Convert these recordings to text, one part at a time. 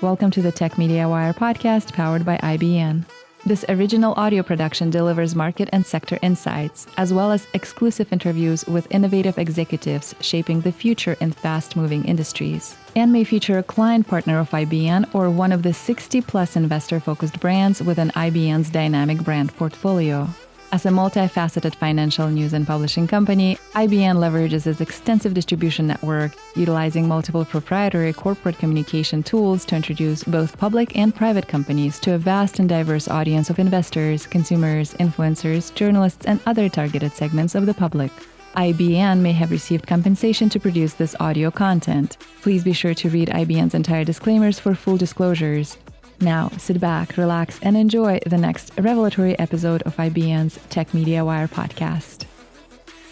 welcome to the TechMediaWire Podcast powered by IBN. This original audio production delivers market and sector insights, as well as exclusive interviews with innovative executives shaping the future in fast-moving industries, and may feature a client partner of IBN or one of the 60-plus investor-focused brands within IBN's dynamic brand portfolio. As a multifaceted financial news and publishing company, IBN leverages its extensive distribution network, utilizing multiple proprietary corporate communication tools to introduce both public and private companies to a vast and diverse audience of investors, consumers, influencers, journalists, and other targeted segments of the public. IBN may have received compensation to produce this audio content. Please be sure to read IBN's entire disclaimers for full disclosures. Now, sit back, relax, and enjoy the next revelatory episode of IBN's TechMediaWire podcast.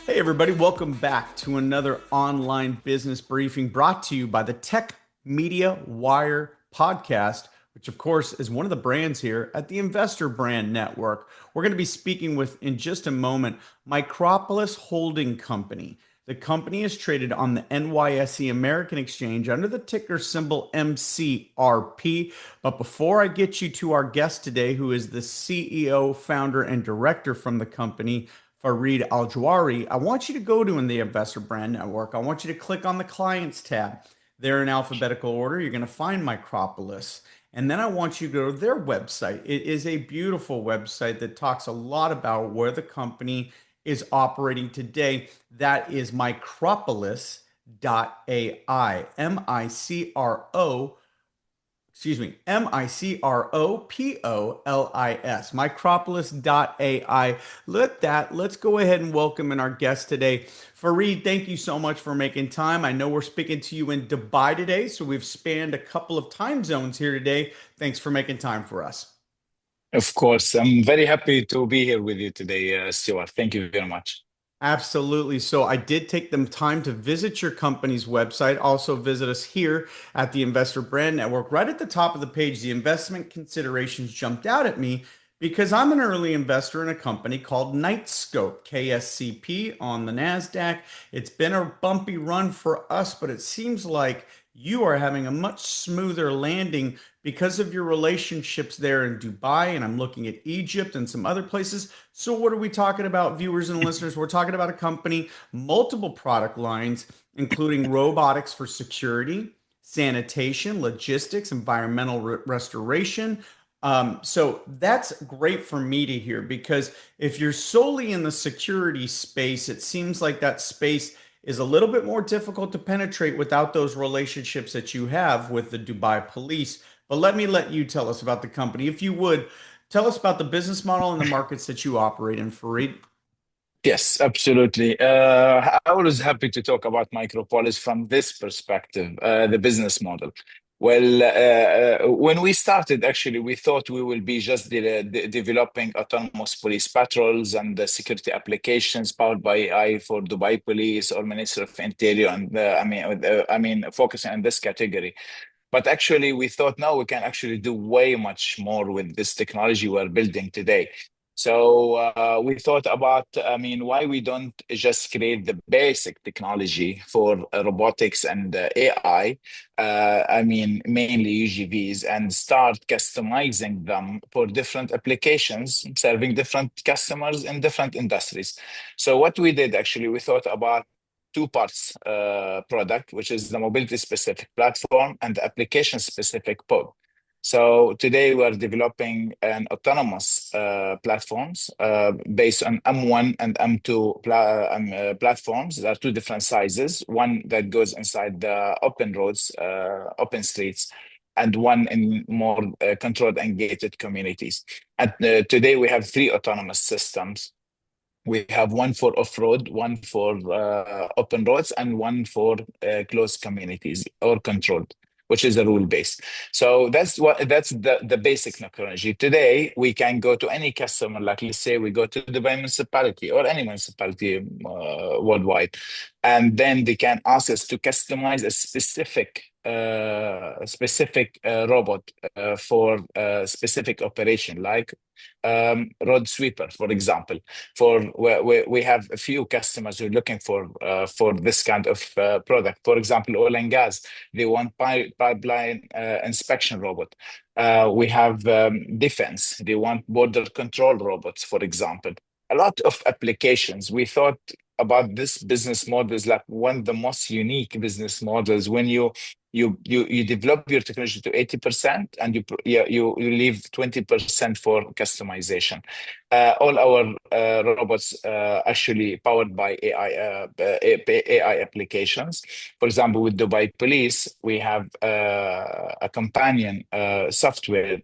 Hey, everybody. Welcome back to another online business briefing brought to you by the TechMediaWire Podcast, which, of course, is one of the brands here at the Investor Brand Network. We're going to be speaking with, in just a moment, Micropolis Holding Company. The company is traded on the NYSE American exchange under the ticker symbol MCRP. But before I get you to our guest today, who is the CEO, founder, and director from the company, Fareed Aljawhari, I want you to go to the Investor Brand Network. I want you to click on the Clients tab. There in alphabetical order, you're going to find Micropolis. And then I want you to go to their website. It is a beautiful website that talks a lot about where the company is operating today. That is micropolis.ai, MICROPOLIS, micropolis.ai. Let's go ahead and welcome in our guest today. Fareed, thank you so much for making time. I know we're speaking to you in Dubai today, so we've spanned a couple of time zones here today. Thanks for making time for us. Of course. I'm very happy to be here with you today, Stuart. Thank you very much. Absolutely. So I did take them time to visit your company's website, also visit us here at the Investor Brand Network. Right at the top of the page, the investment considerations jumped out at me because I'm an early investor in a company called Knightscope, KSCP on the NASDAQ. It's been a bumpy run for us, but it seems like you are having a much smoother landing because of your relationships there in Dubai, and I'm looking at Egypt and some other places. So what are we talking about, viewers and listeners? We're talking about a company, multiple product lines, including robotics for security, sanitation, logistics, environmental restoration. So that's great for me to hear, because if you're solely in the security space, it seems like that space is a little bit more difficult to penetrate without those relationships that you have with the Dubai police. But let you tell us about the company. If you would, tell us about the business model and the markets that you operate in, Fareed. Yes, absolutely. I was happy to talk about Micropolis from this perspective, the business model. Well, when we started, actually, we thought we will be just developing autonomous police patrols and security applications powered by AI for Dubai Police or Ministry of Interior, and focusing on this category. But actually, we thought, no, we can actually do way much more with this technology we're building today. So we thought about, why we don't just create the basic technology for robotics and AI, mainly UGVs, and start customizing them for different applications, serving different customers in different industries. So what we did, actually, we thought about two parts product, which is the mobility-specific platform and the application-specific pod. So today we are developing an autonomous platforms based on M1 and M2 platforms. There are two different sizes, one that goes inside the open roads, open streets, and one in more controlled and gated communities. And today we have three autonomous systems. We have one for off-road, one for open roads, and one for closed communities or controlled, which is a rule-based. So that's the basic technology. Today, we can go to any customer, like let's say we go to the municipality or any municipality worldwide, and then they can ask us to customize a specific specific robot for specific operation, like road sweeper, for example. For we have a few customers who are looking for this kind of product. For example, oil and gas, they want pipeline inspection robot. We have defense, they want border control robots, for example. A lot of applications. We thought about this business model is like one of the most unique business models when you develop your technology to 80% and you leave 20% for customization. All our robots actually powered by AI applications. For example, with Dubai Police, we have a companion software,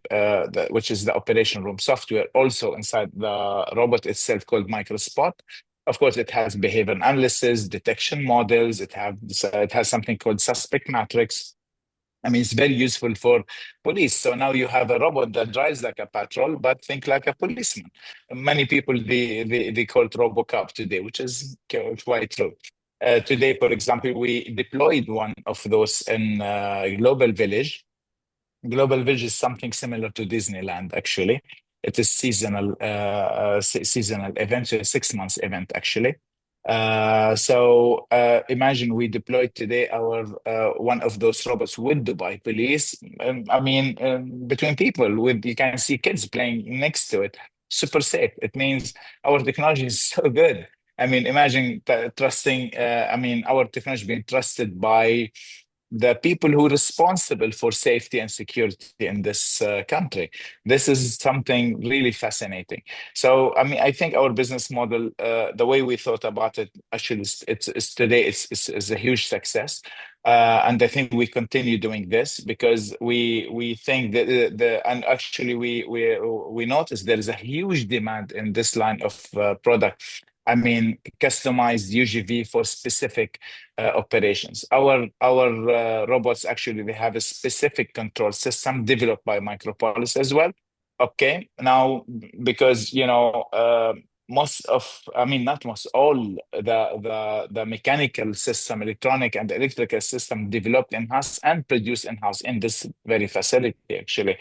which is the operation room software, also inside the robot itself called Microspot. Of course, it has behavior analysis, detection models. It has something called suspect matrix. I mean, it's very useful for police. So now you have a robot that drives like a patrol, but think like a policeman. Many people they call it RoboCop today, which is quite true. Today, for example, we deployed one of those in Global Village. Global Village is something similar to Disneyland, actually. It is seasonal event, so a 6 months event, actually. Imagine we deployed today our one of those robots with Dubai Police. I mean, between people, with you can see kids playing next to it. Super safe. It means our technology is so good. I mean, imagine trusting. I mean, our technology being trusted by the people who are responsible for safety and security in this country. This is something really fascinating. So, I mean, I think our business model, the way we thought about it, actually, it's today is a huge success. And I think we continue doing this because we think that and actually we noticed there is a huge demand in this line of product. I mean, customized UGV for specific operations. Our robots actually they have a specific control system developed by Micropolis as well. Okay, now because most of, I mean, not most, all the mechanical system, electronic and electrical system developed in-house and produced in-house in this very facility actually.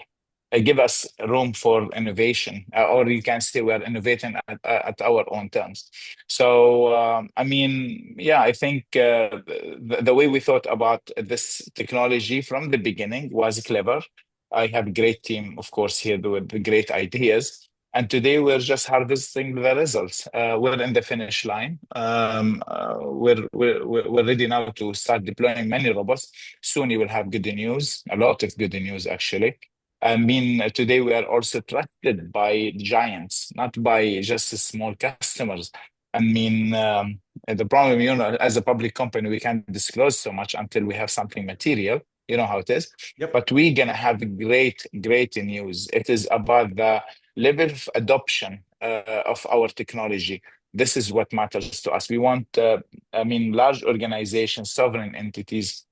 Give us room for innovation, or you can say we're innovating at our own terms. So, I mean, yeah, I think the way we thought about this technology from the beginning was clever. I have a great team, of course, here with great ideas. And today we're just harvesting the results. We're in the finish line. We're ready now to start deploying many robots. Soon you will have good news, a lot of good news, actually. I mean, today we are also trusted by giants, not by just small customers. I mean, the problem, as a public company, we can't disclose so much until we have something material. You know how it is. Yep. But we're going to have great news. It is about the level of adoption of our technology. This is what matters to us. We want, I mean, large organizations, sovereign entities,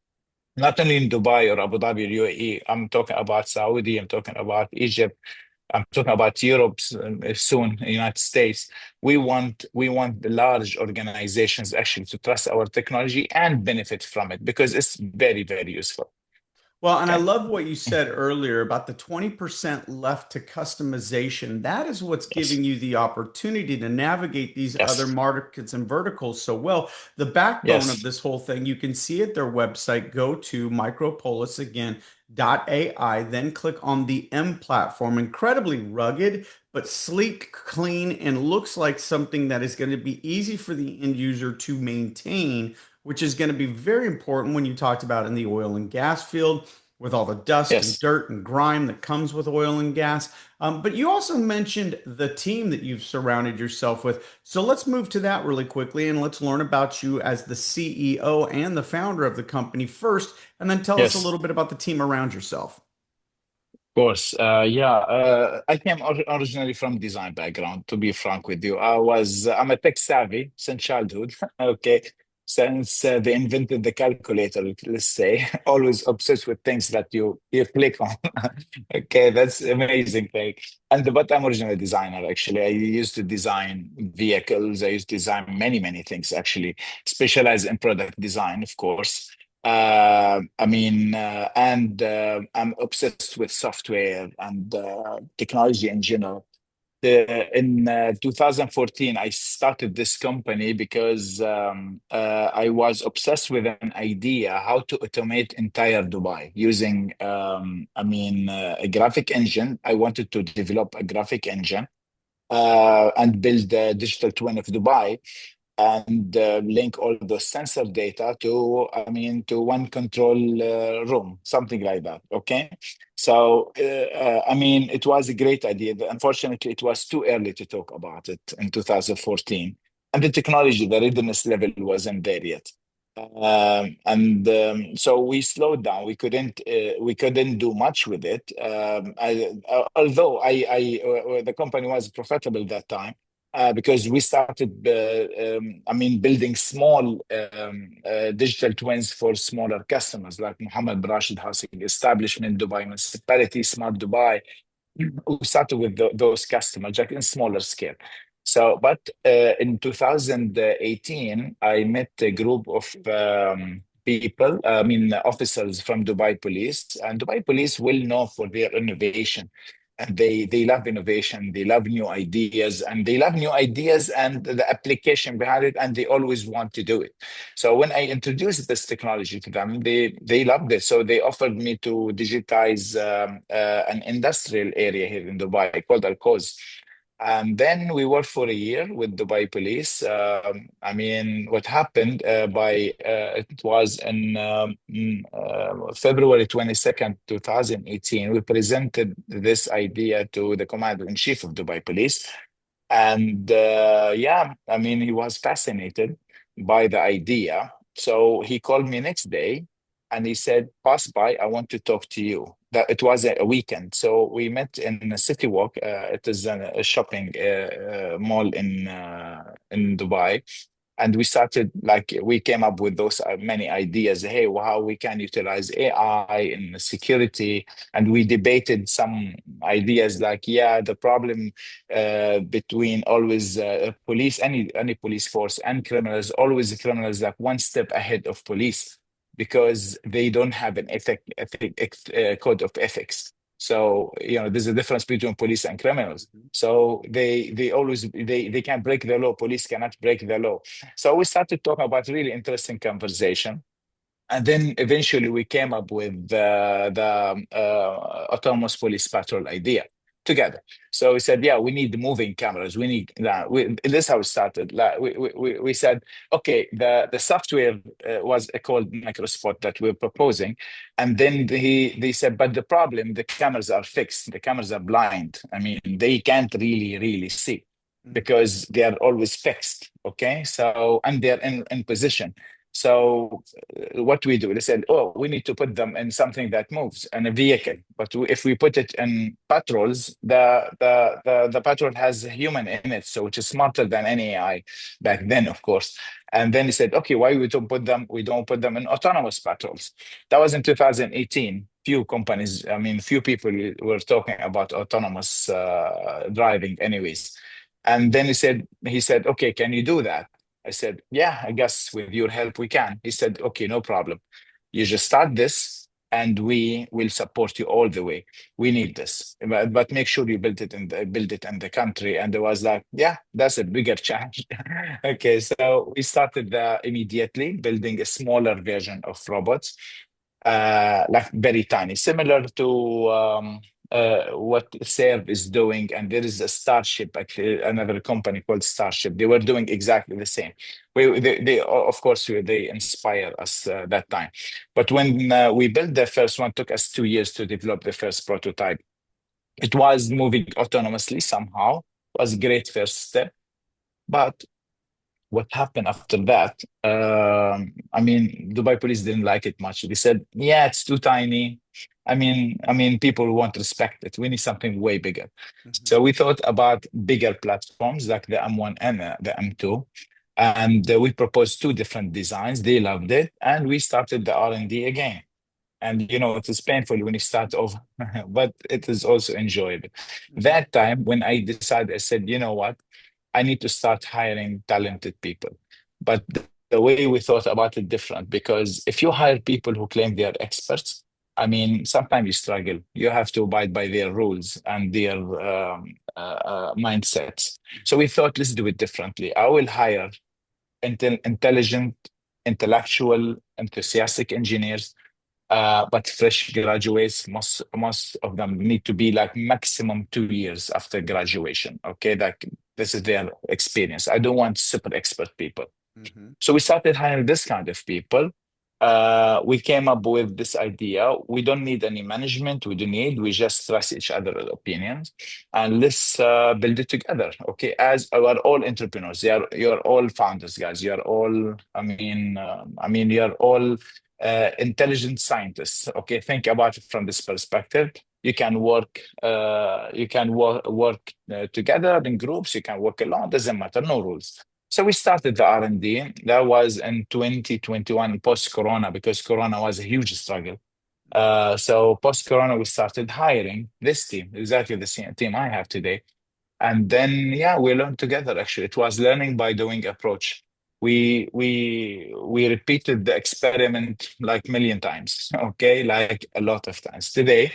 not only in Dubai or Abu Dhabi or UAE. I'm talking about Saudi, I'm talking about Egypt, I'm talking about Europe soon, United States. We want the large organizations actually to trust our technology and benefit from it because it's very, very useful. Well, and I love what you said earlier about the 20% left to customization. That is what's giving you the opportunity to navigate these other markets and verticals so well. The backbone of this whole thing, you can see at their website. Go to Micropolis again, .ai, then click on the M platform. Incredibly rugged, but sleek, clean, and looks like something that is going to be easy for the end user to maintain, which is going to be very important when you talked about in the oil and gas field with all the dust and dirt and grime that comes with oil and gas. But you also mentioned the team that you've surrounded yourself with. So let's move to that really quickly and let's learn about you as the CEO and the founder of the company first, and then tell us a little bit about the team around yourself. Of course. I came originally from design background, to be frank with you. I'm a tech savvy since childhood. Okay. Since they invented the calculator, let's say, always obsessed with things that you click on. Okay, that's amazing thing. But I'm originally a designer, actually. I used to design vehicles. I used to design many things, actually. Specialize in product design, of course. I'm obsessed with software and technology in general. In 2014, I started this company because I was obsessed with an idea how to automate entire Dubai using, a graphic engine. I wanted to develop a graphic engine and build a digital twin of Dubai and link all those sensor data to, to one control room, something like that. Okay. So, it was a great idea. But unfortunately, it was too early to talk about it in 2014. And the technology, the readiness level wasn't there yet. So we slowed down. We couldn't do much with it. Although the company was profitable that time, because we started, building small digital twins for smaller customers like Muhammad Rashid Housing Establishment, Dubai Municipality, Smart Dubai. We started with those customers like in smaller scale. So, but in 2018, I met a group of people, officers from Dubai Police, and Dubai Police well known for their innovation. And they love innovation, they love new ideas, and they love new ideas and the application behind it, and they always want to do it. So when I introduced this technology to them, they loved it. So they offered me to digitize an industrial area here in Dubai called Al Quoz. And then we worked for a year with Dubai Police. What happened it was in February 22nd, 2018, we presented this idea to the Commander-in-Chief of Dubai Police. And he was fascinated by the idea. So he called me next day and he said, pass by, I want to talk to you. That it was a weekend. So we met in a city walk. It is a shopping mall in Dubai. And we came up with those many ideas. Hey, how we can utilize AI in security. And we debated some ideas like, the problem between always police, any police force and criminals, always the criminals like one step ahead of police because they don't have an code of ethics. So, there's a difference between police and criminals. So they can break the law. Police cannot break the law. So we started talking about really interesting conversation. And then eventually we came up with the autonomous police patrol idea together. So we said, we need moving cameras. We need that. This is how it started. Like, we said, okay, the software was called Microspot that we're proposing. And then they said, but the problem, the cameras are fixed. The cameras are blind. They can't really see because they are always fixed. Okay. So, and they're in position. So what we do, they said, oh, we need to put them in something that moves in a vehicle. But if we put it in patrols, the patrol has a human in it, so which is smarter than any AI back then, of course. And then he said, okay, why we don't put them in autonomous patrols? That was in 2018. Few companies, few people were talking about autonomous driving anyways. And then he said, okay, can you do that? I said, yeah, I guess with your help we can. He said, okay, no problem. You just start this and we will support you all the way. We need this, but make sure you build it in the country. And it was like, yeah, that's a bigger challenge. Okay, so we started immediately building a smaller version of robots, like very tiny, similar to what Serve is doing. And there is a Starship, actually, another company called Starship. They were doing exactly the same. They of course, they inspire us that time. But when we built the first one, took us 2 years to develop the first prototype. It was moving autonomously somehow. It was a great first step. But what happened after that? Dubai police didn't like it much. They said, "Yeah, it's too tiny. People won't respect it. We need something way bigger." So we thought about bigger platforms like the M1 and the M2, and we proposed two different designs. They loved it, and we started the R&D again. And it is painful when you start over, but it is also enjoyable. That time when I decided, I said, you know what? I need to start hiring talented people. But the the way we thought about it different, because if you hire people who claim they are experts, I mean, sometimes you struggle. You have to abide by their rules and their mindsets. So we thought, let's do it differently. I will hire intelligent, intellectual, enthusiastic engineers, but fresh graduates. Most of them need to be like maximum 2 years after graduation. Okay, like this is their experience. I don't want super expert people. Mm-hmm. So we started hiring this kind of people. We came up with this idea. We don't need any management. We just trust each other's opinions, and let's build it together. Okay, as we are all entrepreneurs. You're all founders, guys. You're all. You're all intelligent scientists. Okay, think about it from this perspective. You can work. Work together in groups. You can work alone. Doesn't matter. No rules. So we started the R&D. That was in 2021, post-Corona, because Corona was a huge struggle. So post-Corona, we started hiring this team, exactly the same team I have today. And then, yeah, we learned together, actually. It was learning by doing approach. We repeated the experiment like a million times, okay? Like a lot of times. Today,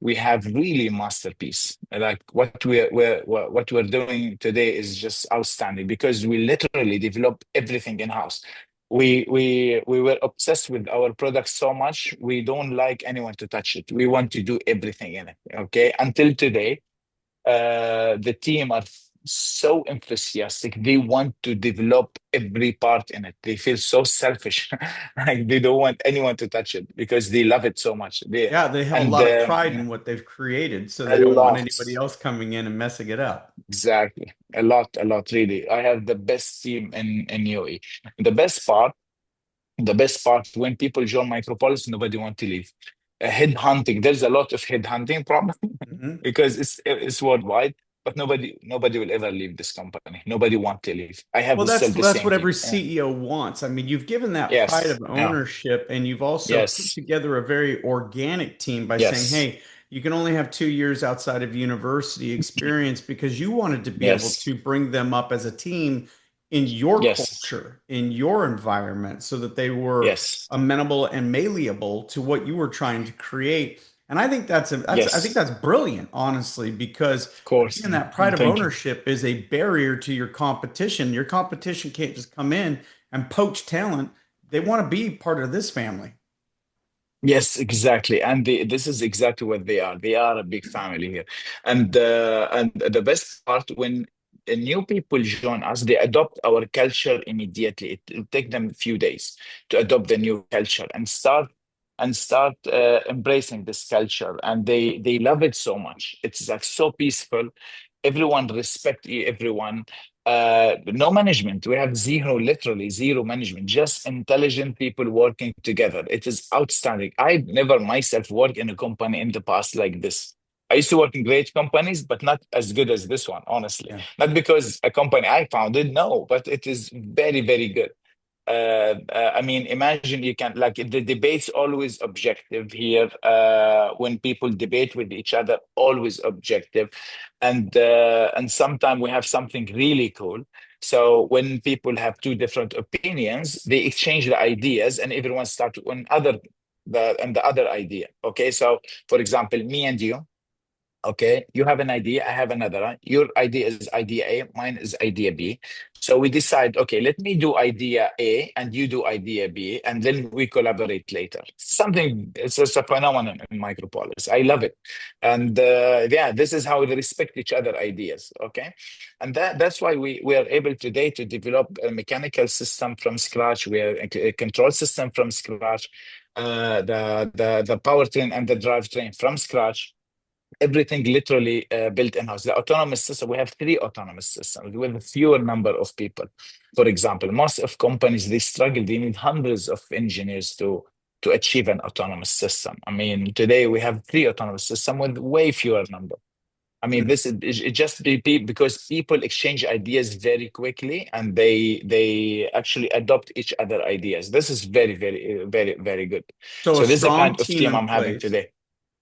we have really masterpiece. Like what we're doing today is just outstanding because we literally develop everything in house. We were obsessed with our product so much we don't like anyone to touch it. We want to do everything in it. Okay, until today, the team are so enthusiastic. They want to develop every part in it. They feel so selfish, like they don't want anyone to touch it because they love it so much. Yeah, they have a And lot of pride in what they've created, so a they don't want lot, anybody else coming in and messing it up. exactly, a lot, really. I have the best team in UAE. The best part, the best part, when people join Micropolis, nobody want to leave. Head hunting, there's a lot of head hunting problem Hmm. because it's worldwide, but nobody will ever leave this company. Nobody want to leave. I have Well, still the that's same what every team. CEO wants. I mean, you've given that pride of Yes. Yeah. ownership, and you've also put Yes. together a very organic team by saying, Yes. "Hey, you can only have 2 years outside of university experience," because you wanted to be able Yes. to bring them up as a team in your Yes. culture, in your environment, so that they were Yes. amenable and malleable to what you were trying to create. And I think I think Yes. that's brilliant, honestly, because Of course. again, that pride of Thank you. ownership is a barrier to your competition. Your competition can't just come in and poach talent. They want to be part of this family. Yes, exactly. And this is exactly what they are. They are a big family here. And the best part, when new people join us, they adopt our culture immediately. It'll take them a few days to adopt the new culture and start embracing this culture. And they love it so much. It's like so peaceful. Everyone respect everyone. No management. We have zero, literally zero management, just intelligent people working together. It is outstanding. I never myself worked in a company in the past like this. I used to work in great companies, but not as good as this one, honestly. Yeah. Not because a company I founded, no, but it is very, very good. I mean, imagine you can, like, the debate's always objective here. When people debate with each other, always objective, and sometimes we have something really cool. So when people have two different opinions, they exchange the ideas, and everyone starts on the other idea. Okay, so for example, me and you. Okay, you have an idea, I have another one. Your idea is idea A, mine is idea B. So we decide, okay, let me do idea A and you do idea B, and then we collaborate later. Something, it's just a phenomenon in Micropolis. I love it. And yeah, this is how we respect each other ideas. Okay. And that's why we are able today to develop a mechanical system from scratch. We are a control system from scratch, the powertrain and the drivetrain from scratch, everything literally built in-house. The autonomous system, we have three autonomous systems with a fewer number of people. For example, most of companies, they struggle. They need hundreds of engineers to achieve an autonomous system. I mean, today we have three autonomous systems with way fewer number. I mean, this is it just because people exchange ideas very quickly and they actually adopt each other ideas. This is very, very, very, very good. So a So this is the strong kind of team team in I'm having place. today.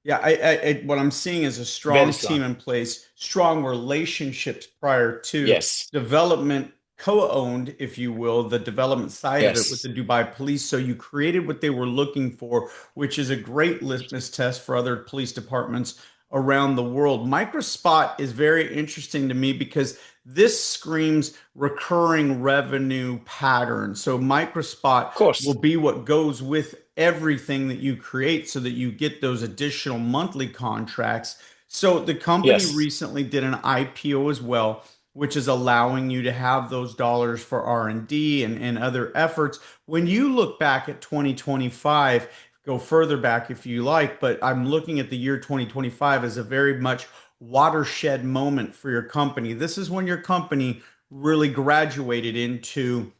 Yeah, what I'm seeing is a Very strong strong. team in place, strong relationships prior to Yes. development, co-owned, if you will, the development side of it with the Yes. Dubai police. So you created what they were looking for, which is a great litmus test for other police departments around the world. Microspot is very interesting to me because this screams recurring revenue pattern. So Microspot Of will course. be what goes with everything that you create so that you get those additional monthly contracts. So the company Yes. recently did an IPO as well, which is allowing you to have those dollars for R&D and other efforts. When you look back at 2025, go further back if you like, but I'm looking at the year 2025 as a very much watershed moment for your company. This is when your company really graduated into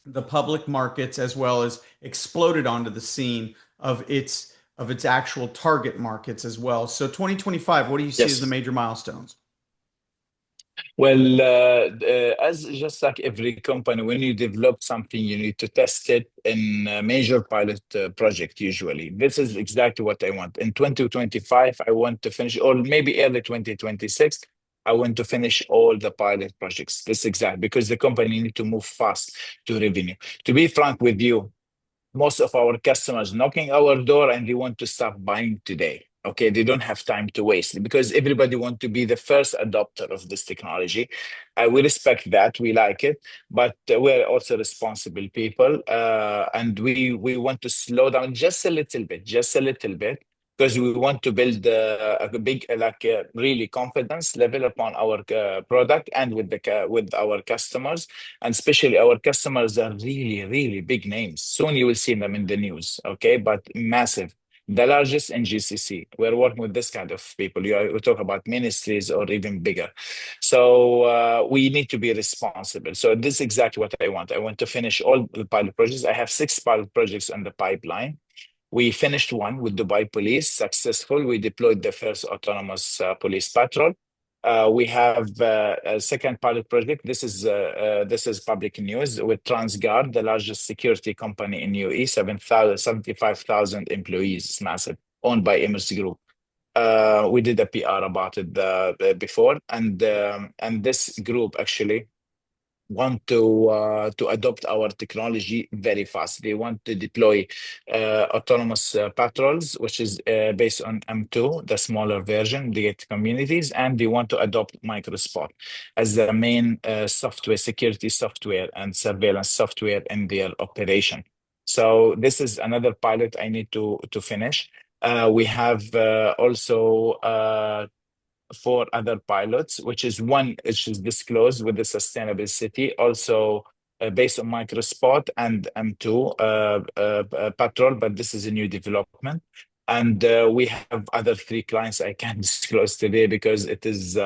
the public markets as well as exploded onto the scene of its actual target markets as well. So 2025, what do you see as the Yes. major milestones? Well, as just like every company, when you develop something, you need to test it in a major pilot project, usually. This is exactly what I want. In 2025, I want to finish, or maybe early 2026, I want to finish all the pilot projects. This is exactly because the company need to move fast to revenue. To be frank with you, most of our customers knocking our door and they want to start buying today. Okay, they don't have time to waste because everybody want to be the first adopter of this technology. We respect that, we like it, but we're also responsible people, and we want to slow down just a little bit, because we want to build a big, really confidence level upon our product and with with our customers, and especially our customers are really, really big names. Soon you will see them in the news, okay? But massive. The largest in GCC. We're working with this kind of people. We talk about ministries or even bigger. So we need to be responsible. So this is exactly what I want. I want to finish all the pilot projects. I have 6 pilot projects on the pipeline. We finished one with Dubai Police, successful. We deployed the first autonomous police patrol. We have a second pilot project. This is public news with TransGuard, the largest security company in UAE, 75,000 employees. It's massive, owned by Emirates Group. We did a PR about it before, and this group actually want to adopt our technology very fast. They want to deploy autonomous patrols, which is based on M2, the smaller version, the gate communities, and they want to adopt Microspot as the main software, security software and surveillance software in their operation. So this is another pilot I need to finish. We have also 4 other pilots, which is one which is disclosed with the Sustainable City, also based on Microspot and M2 Patrol, but this is a new development. And we have other 3 clients I can't disclose today because it is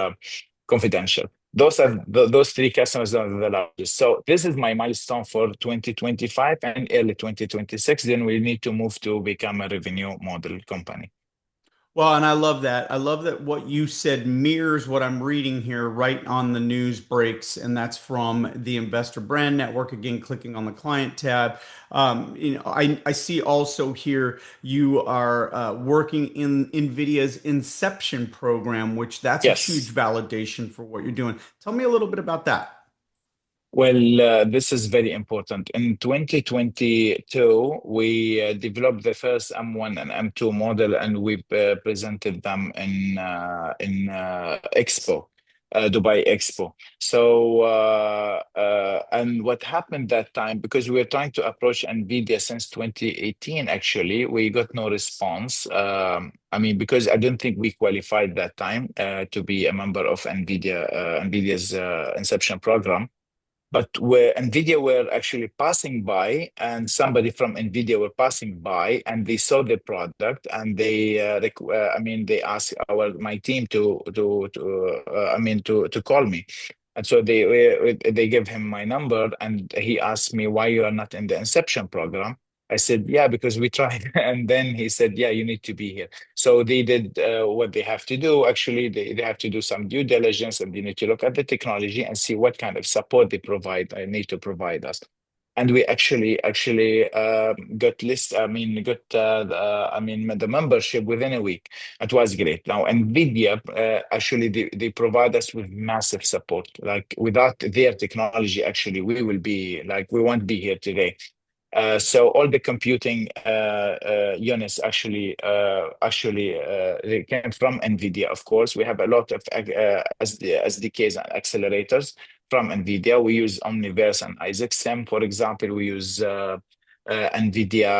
confidential. Those 3 customers are the largest. So this is my milestone for 2025 and early 2026. Then we need to move to become a revenue model company. Well, and I love that. I love that what you said mirrors what I'm reading here right on the news breaks, and that's from the Investor Brand Network. Again, clicking on the client tab. I see also here you are working in NVIDIA's Inception program, which that's a huge Yes. validation for what you're doing. Tell me a little bit about that. Well, this is very important. In 2022, we developed the first M1 and M2 model, and we presented them in Expo, Dubai Expo. So, and what happened that time, because we were trying to approach NVIDIA since 2018, actually, we got no response. I mean, because I don't think we qualified that time to be a member of NVIDIA's Inception program. But where NVIDIA were actually passing by, and somebody from NVIDIA were passing by, and they saw the product, and I mean, they asked my team to call me, and so they gave him my number, and he asked me why you are not in the Inception program. I said, yeah, because we tried, and then he said, yeah, you need to be here. So they did what they have to do. Actually, they have to do some due diligence, and they need to look at the technology and see what kind of support they need to provide us. and we actually got list. I mean, got the membership within a week. It was great. Now, NVIDIA actually they provide us with massive support. Like without their technology, actually, we won't be here today. So all the computing units actually they came from NVIDIA. Of course, we have a lot of SDKs and accelerators from NVIDIA. We use Omniverse and Isaac Sim, for example. We use NVIDIA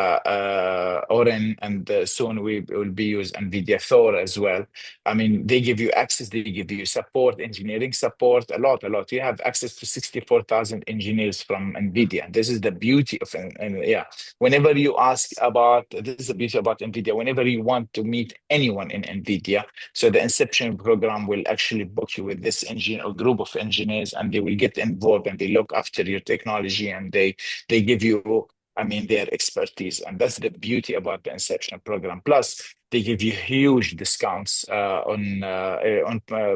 Orin, and soon we will be use NVIDIA Thor as well. I mean, they give you access, they give you support, engineering support, a lot. You have access to 64,000 engineers from NVIDIA. This is the beauty of, and yeah, whenever you ask about, this is the beauty about NVIDIA, whenever you want to meet anyone in NVIDIA, so the Inception program will actually book you with this engineer or group of engineers, and they will get involved and they look after your technology, and they give you, I mean, their expertise. And that's the beauty about the Inception program. Plus, they give you huge discounts on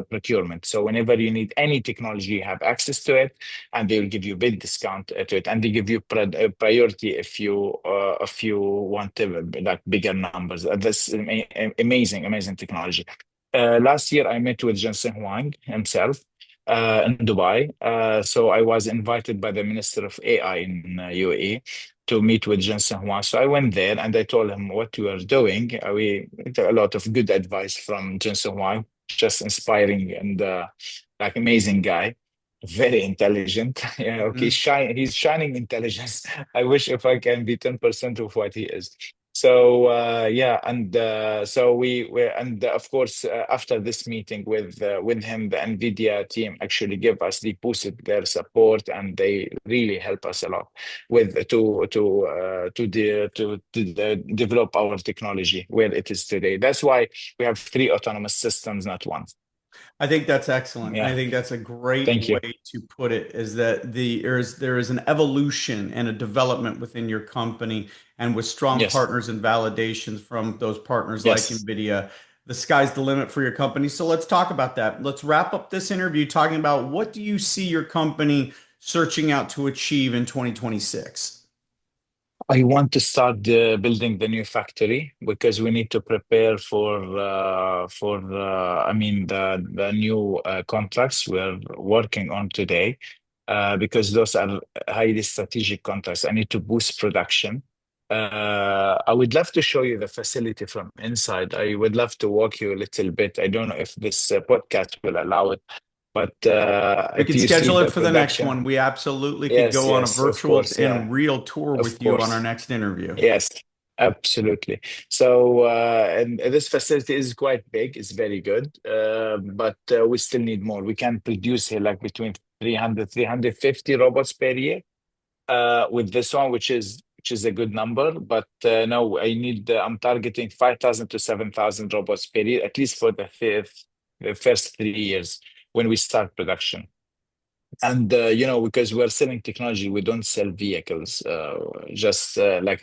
procurement. So whenever you need any technology, you have access to it, and they will give you a big discount to it. And they give you priority if you want like bigger numbers. That's amazing technology. Last year, I met with Jensen Huang himself in Dubai. So I was invited by the Minister of AI in UAE to meet with Jensen Huang. So I went there and I told him what we are doing. We got a lot of good advice from Jensen Huang, just inspiring and like amazing guy, very intelligent. Yeah, okay, he's shining intelligence. I wish if I can be 10% of what he is. So yeah, and so we and of course after this meeting with him, the NVIDIA team actually gave us, they boosted their support, and they really help us a lot with to develop our technology where it is today. That's why we have three autonomous systems, not one. I think that's excellent. I Yeah, think that's a great thank you. way to put it, is that there is an evolution and a development within your company, and with strong Yes, partners and validations from those partners like yes. NVIDIA, the sky's the limit for your company. So let's talk about that. Let's wrap up this interview talking about, what do you see your company searching out to achieve in 2026? I want to start building the new factory because we need to prepare I mean the new contracts we're working on today, because those are highly strategic contracts. I need to boost production. I would love to show you the facility from inside. I would love to walk you a little bit. I don't know if this podcast will allow it, but We if can you see schedule the it for the next production, one. We absolutely could yes, go on a yes, of virtual course, yeah, and real tour of with you on our course. next interview. Yes, absolutely. So, and this facility is quite big, it's very good, but we still need more. We can produce here like between 300, 350 robots per year with this one, which is a good number. But no, I'm targeting 5,000 to 7,000 robots per year, at least for the first 3 years when we start production. And because we're selling technology, we don't sell vehicles, just like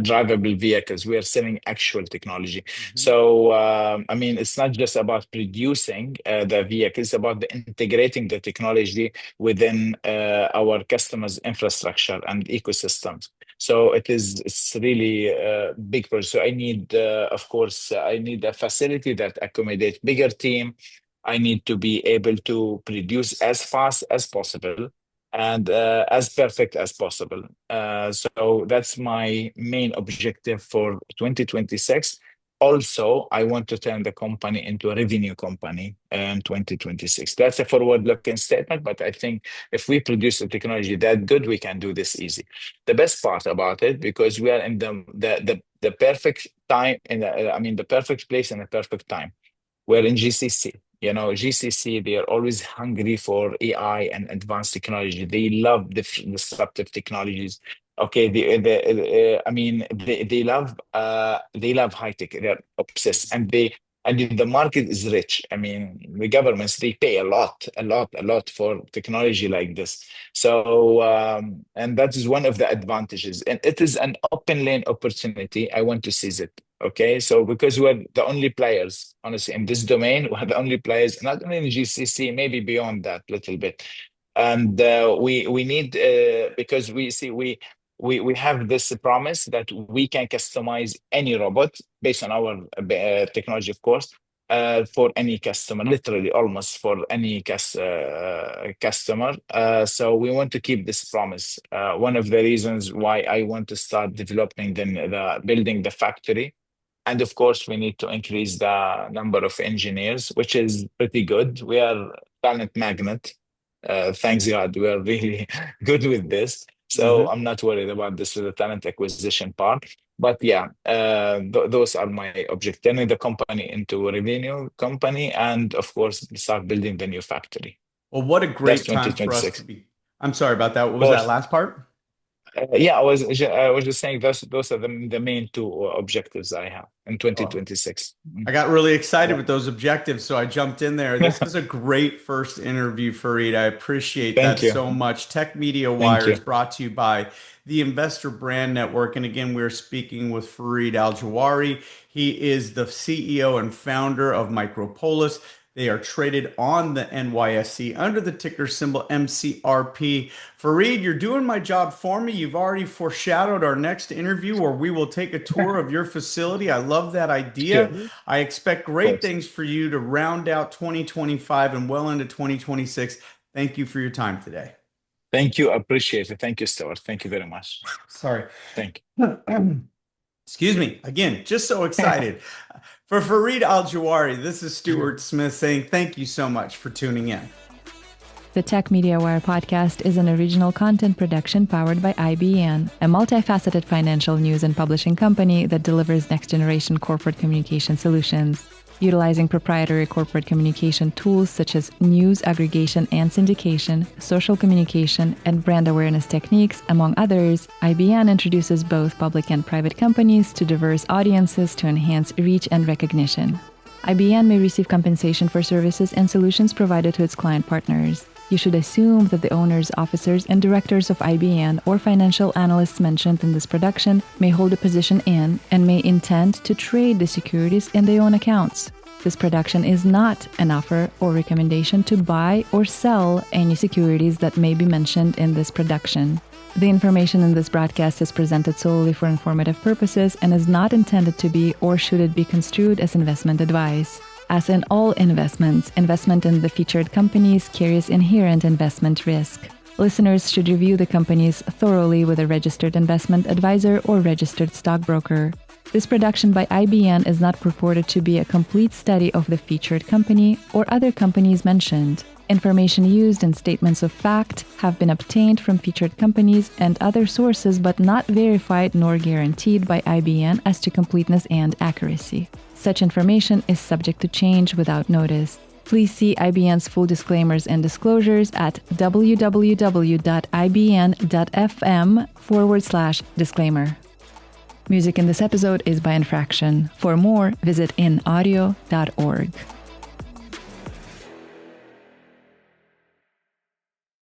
drivable vehicles. We are selling actual technology. Mhm. So I mean, it's not just about producing the vehicle; it's about integrating the technology within our customers' infrastructure and ecosystems. So it's really a big project. So I need, of course, I need a facility that accommodates bigger team. I need to be able to produce as fast as possible and as perfect as possible. So that's my main objective for 2026. Also, I want to turn the company into a revenue company in 2026. That's a forward-looking statement, but I think if we produce a technology that good, we can do this easy. The best part about it, because we are in the perfect time, I mean, the perfect place and the perfect time. We're in GCC. GCC, they are always hungry for AI and advanced technology. They love the disruptive technologies. Okay, I mean, they love high tech. They're obsessed, and the market is rich. I mean, the governments, they pay a lot for technology like this. So, and that is one of the advantages, and it is an open lane opportunity. I want to seize it. Okay, so because we're the only players, honestly, in this domain, we're the only players, not only in GCC, maybe beyond that a little bit. And we need because we have this promise that we can customize any robot based on our technology, of course, for any customer, literally almost for any customer. So we want to keep this promise. One of the reasons why I want to start developing the building the factory. And of course, we need to increase the number of engineers, which is pretty good. We are talent magnet. Thanks God, we are really good with this. So I'm not worried about this with the talent acquisition part. But yeah, those are my objectives. Turning the company into a revenue company, and of course, start building the new factory. Well, what a That's great time for us to 2026. be. I'm sorry about that. What Of was that course. last part? Yeah, I was just saying those are the main two objectives I have in 2026. I got really excited Yeah. with those objectives, so I jumped in there. This is a great first interview, Fareed. I appreciate that Thank you. so much. Tech Media Thank Wire is you. brought to you by the Investor Brand Network. And again, we're speaking with Fareed Aljawhari. He is the CEO and founder of Micropolis. They are traded on the NYSE under the ticker symbol MCRP. Fareed, you're doing my job for me. You've already foreshadowed our next interview where we will take a tour of your facility. I love that idea. Sure. I expect Of great course. things for you to round out 2025 and well into 2026. Thank you for your time today. Thank you. Appreciate it. Thank you, Stuart. Thank you very much. Sorry. Thank you. Excuse me. Again, just so excited. For Fareed Aljawhari, this is Stuart Smith saying thank you so much for tuning in. The TechMediaWire Podcast is an original content production powered by IBN, a multifaceted financial news and publishing company that delivers next-generation corporate communication solutions. Utilizing proprietary corporate communication tools such as news aggregation and syndication, social communication, and brand awareness techniques, among others, IBN introduces both public and private companies to diverse audiences to enhance reach and recognition. IBN may receive compensation for services and solutions provided to its client partners. You should assume that the owners, officers, and directors of IBN or financial analysts mentioned in this production may hold a position in and may intend to trade the securities in their own accounts. This production is not an offer or recommendation to buy or sell any securities that may be mentioned in this production. The information in this broadcast is presented solely for informative purposes and is not intended to be or should it be construed as investment advice. As in all investments, investment in the featured companies carries inherent investment risk. Listeners should review the companies thoroughly with a registered investment advisor or registered stockbroker. This production by IBN is not purported to be a complete study of the featured company or other companies mentioned. Information used in statements of fact have been obtained from featured companies and other sources but not verified nor guaranteed by IBN as to completeness and accuracy. Such information is subject to change without notice. Please see IBN's full disclaimers and disclosures at www.ibn.fm/disclaimer. Music in this episode is by Infraction. For more, visit inaudio.org.